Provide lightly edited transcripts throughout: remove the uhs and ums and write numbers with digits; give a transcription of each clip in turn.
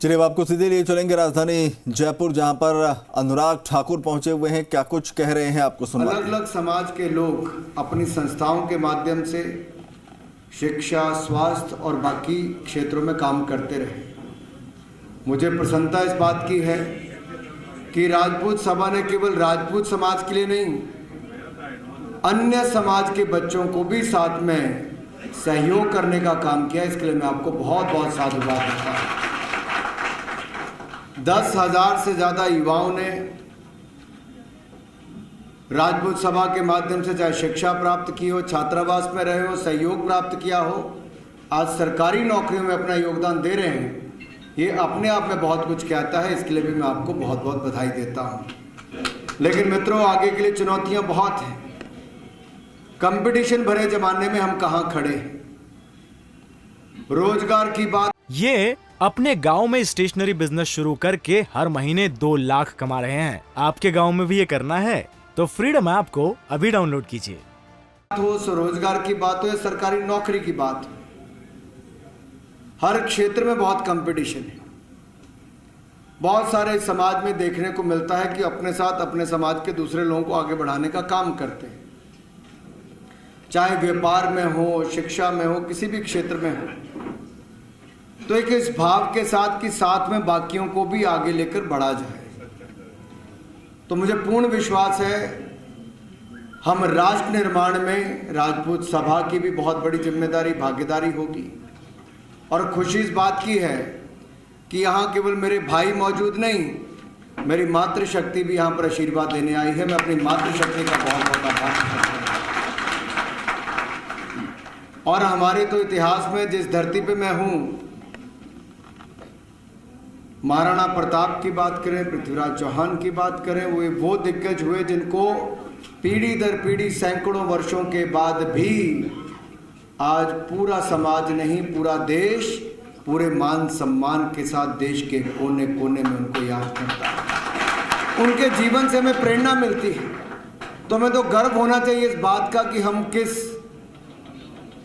चलिए अब आपको सीधे लिए चलेंगे राजधानी जयपुर, जहां पर अनुराग ठाकुर पहुंचे हुए हैं। क्या कुछ कह रहे हैं आपको सुनवा। अलग अलग समाज के लोग अपनी संस्थाओं के माध्यम से शिक्षा, स्वास्थ्य और बाकी क्षेत्रों में काम करते रहे। मुझे प्रसन्नता इस बात की है कि राजपूत सभा ने केवल राजपूत समाज के लिए नहीं, अन्य समाज के बच्चों को भी साथ में सहयोग करने का काम किया। इसके लिए मैं आपको बहुत बहुत साधुवाद देता हूँ। 10,000 से ज़्यादा युवाओं ने राजपूत सभा के माध्यम से चाहे शिक्षा प्राप्त की हो, छात्रावास में रहे हो, सहयोग प्राप्त किया हो, आज सरकारी नौकरियों में अपना योगदान दे रहे हैं। ये अपने आप में बहुत कुछ कहता है। इसके लिए भी मैं आपको बहुत बहुत बधाई देता हूँ। लेकिन मित्रों, आगे के लिए चुनौतियाँ बहुत हैं। कंपटीशन भरे जमाने में हम कहाँ खड़े हैं। रोजगार की बात, ये अपने गांव में स्टेशनरी बिजनेस शुरू करके हर महीने 2 लाख कमा रहे हैं। आपके गांव में भी ये करना है तो फ्रीडम ऐप को अभी डाउनलोड कीजिए। हो स्वरोजगार की बात हो या सरकारी नौकरी की बात, हर क्षेत्र में बहुत कंपटीशन है। बहुत सारे समाज में देखने को मिलता है कि अपने साथ अपने समाज के दूसरे लोगों को आगे बढ़ाने का काम करते हैं, चाहे व्यापार में हो, शिक्षा में हो, किसी भी क्षेत्र में हो। तो एक इस भाव के साथ कि साथ में बाकियों को भी आगे लेकर बढ़ा जाए। तो मुझे पूर्ण विश्वास है हम राष्ट्र निर्माण में राजपूत सभा की भी बहुत बड़ी जिम्मेदारी, भागीदारी होगी। और खुशी इस बात की है कि यहाँ केवल मेरे भाई मौजूद नहीं, मेरी मातृशक्ति भी यहाँ पर आशीर्वाद देने आई है। मैं अपनी मातृशक्ति का बहुत बहुत आभार करता हूँ। और हमारे तो इतिहास में जिस धरती पे मैं हूँ, महाराणा प्रताप की बात करें, पृथ्वीराज चौहान की बात करें, वो दिग्गज हुए जिनको पीढ़ी दर पीढ़ी सैकड़ों वर्षों के बाद भी आज पूरा समाज नहीं, पूरा देश पूरे मान सम्मान के साथ देश के कोने कोने में उनको याद करता है। उनके जीवन से हमें प्रेरणा मिलती है। तो हमें तो गर्व होना चाहिए इस बात का कि हम किस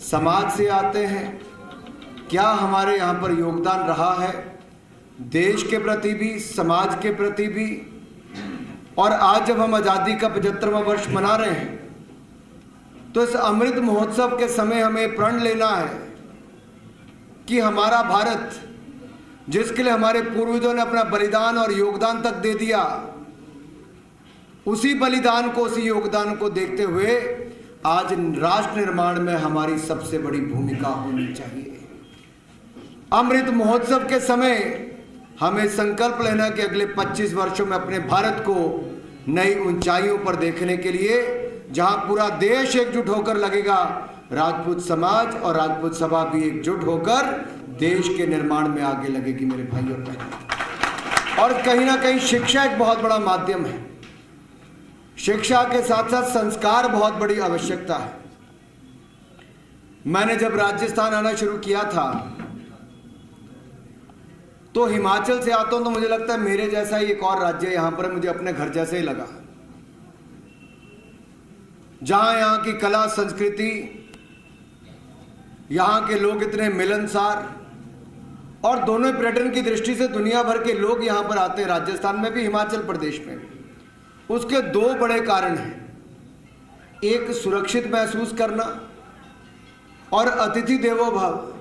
समाज से आते हैं, क्या हमारे यहाँ पर योगदान रहा है देश के प्रति भी, समाज के प्रति भी। और आज जब हम आज़ादी का 75वां वर्ष मना रहे हैं, तो इस अमृत महोत्सव के समय हमें प्रण लेना है कि हमारा भारत, जिसके लिए हमारे पूर्वजों ने अपना बलिदान और योगदान तक दे दिया, उसी बलिदान को, उसी योगदान को देखते हुए आज राष्ट्र निर्माण में हमारी सबसे बड़ी भूमिका होनी चाहिए। अमृत महोत्सव के समय हमें संकल्प लेना कि अगले 25 वर्षों में अपने भारत को नई ऊंचाइयों पर देखने के लिए, जहां पूरा देश एकजुट होकर लगेगा, राजपूत समाज और राजपूत सभा भी एकजुट होकर देश के निर्माण में आगे लगेगी मेरे भाई और बहनों। और कहीं ना कहीं शिक्षा एक बहुत बड़ा माध्यम है। शिक्षा के साथ साथ संस्कार बहुत बड़ी आवश्यकता है। मैंने जब राजस्थान आना शुरू किया था तो हिमाचल से आता हूं तो मुझे लगता है मेरे जैसा ही एक और राज्य यहां पर मुझे अपने घर जैसे ही लगा, जहां यहां की कला, संस्कृति, यहां के लोग इतने मिलनसार, और दोनों पर्यटन की दृष्टि से दुनिया भर के लोग यहां पर आते हैं, राजस्थान में भी, हिमाचल प्रदेश में भी। उसके 2 बड़े कारण हैं। एक, सुरक्षित महसूस करना, और अतिथि देवो भव।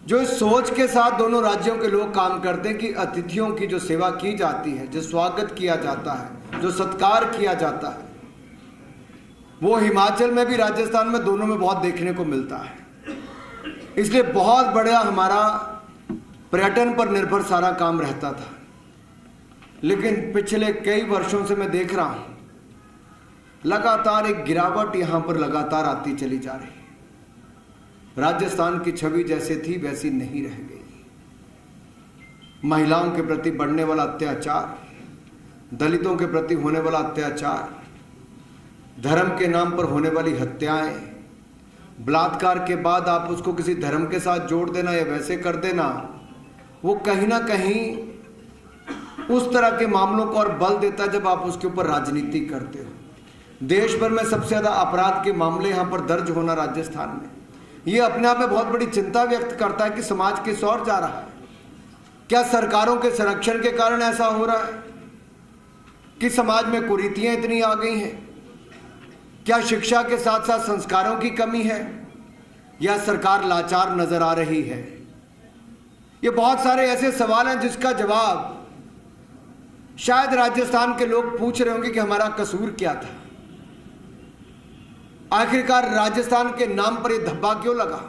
जो इस सोच के साथ दोनों राज्यों के लोग काम करते हैं कि अतिथियों की जो सेवा की जाती है, जो स्वागत किया जाता है, जो सत्कार किया जाता है, वो हिमाचल में भी, राजस्थान में, दोनों में बहुत देखने को मिलता है। इसलिए बहुत बड़ा हमारा पर्यटन पर निर्भर सारा काम रहता था। लेकिन पिछले कई वर्षों से मैं देख रहा हूं लगातार एक गिरावट यहां पर लगातार आती चली जा रही है। राजस्थान की छवि जैसे थी वैसी नहीं रह गई। महिलाओं के प्रति बढ़ने वाला अत्याचार, दलितों के प्रति होने वाला अत्याचार, धर्म के नाम पर होने वाली हत्याएं, बलात्कार के बाद आप उसको किसी धर्म के साथ जोड़ देना या वैसे कर देना, वो कहीं ना कहीं उस तरह के मामलों को और बल देता है जब आप उसके ऊपर राजनीति करते हो। देश भर में सबसे ज्यादा अपराध के मामले यहां पर दर्ज होना राजस्थान में, ये अपने आप में बहुत बड़ी चिंता व्यक्त करता है कि समाज किस ओर जा रहा है। क्या सरकारों के संरक्षण के कारण ऐसा हो रहा है कि समाज में कुरीतियां इतनी आ गई हैं? क्या शिक्षा के साथ साथ संस्कारों की कमी है, या सरकार लाचार नजर आ रही है? ये बहुत सारे ऐसे सवाल हैं जिसका जवाब शायद राजस्थान के लोग पूछ रहे होंगे कि हमारा कसूर क्या था, आखिरकार राजस्थान के नाम पर यह धब्बा क्यों लगा।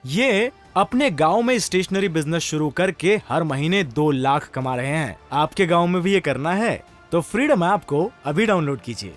ये अपने गांव में स्टेशनरी बिजनेस शुरू करके हर महीने 2 लाख कमा रहे हैं। आपके गांव में भी ये करना है तो फ्रीडम ऐप को अभी डाउनलोड कीजिए।